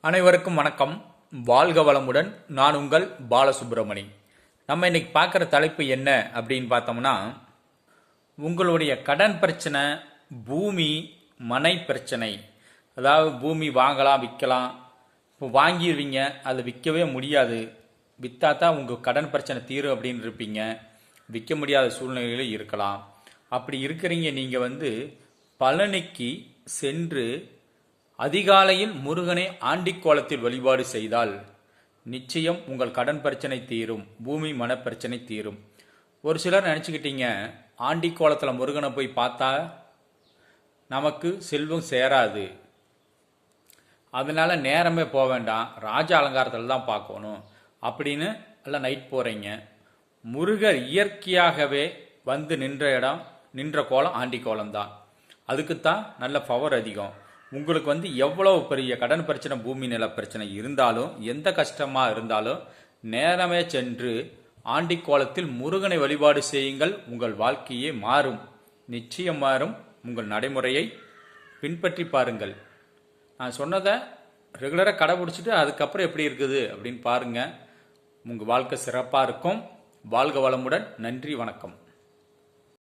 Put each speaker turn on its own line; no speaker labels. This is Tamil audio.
அனைவருக்கும் வணக்கம். வாழ்க வளமுடன். நான் உங்கள் பாலசுப்ரமணி. நம்ம இன்னைக்கு பார்க்குற தலைப்பு என்ன அப்படின்னு பார்த்தோம்னா, உங்களுடைய கடன் பிரச்சனை, பூமி மனை பிரச்சனை. அதாவது பூமி வாங்கலாம் விற்கலாம். இப்போ வாங்கிடுவீங்க, அதை விற்கவே முடியாது. விற்றா தான் உங்கள் கடன் பிரச்சனை தீரும் அப்படின்னு இருப்பீங்க. விற்க முடியாத சூழ்நிலையிலும் இருக்கலாம். அப்படி இருக்கிறீங்க. நீங்கள் பழனிக்கு சென்று அதிகாலையில் முருகனை ஆண்டிக்கோலத்தில் வழிபாடு செய்தால் நிச்சயம் உங்கள் கடன் பிரச்சனை தீரும், பூமி மனப்பிரச்சனை தீரும். ஒரு சிலர் நினச்சிக்கிட்டீங்க, ஆண்டிக்கோலத்தில் முருகனை போய் பார்த்தா நமக்கு செல்வம் சேராது, அதனால நேரமே போக வேண்டாம், ராஜ அலங்காரத்தில் தான் பார்க்கணும் அப்படின்னு எல்லாம் நைட் போகிறீங்க. முருகர் இயற்கையாகவே நின்ற கோலம் ஆண்டிக்கோலம் தான். அதுக்குத்தான் நல்ல பவர் அதிகம். உங்களுக்கு எவ்வளவு பெரிய கடன் பிரச்சனை, பூமி நில பிரச்சனை இருந்தாலும், எந்த கஷ்டமாக இருந்தாலும் நேரமே சென்று ஆண்டிக்கோலத்தில் முருகனை வழிபாடு செய்யுங்கள். உங்கள் வாழ்க்கையே மாறும், நிச்சயம் மாறும். உங்கள் நடைமுறையை பின்பற்றி பாருங்கள். நான் சொன்னதை ரெகுலராக கடைபிடிச்சிட்டு அதுக்கப்புறம் எப்படி இருக்குது அப்படின்னு பாருங்கள். உங்கள் வாழ்க்கை சிறப்பாக இருக்கும். வாழ்க வளமுடன். நன்றி, வணக்கம்.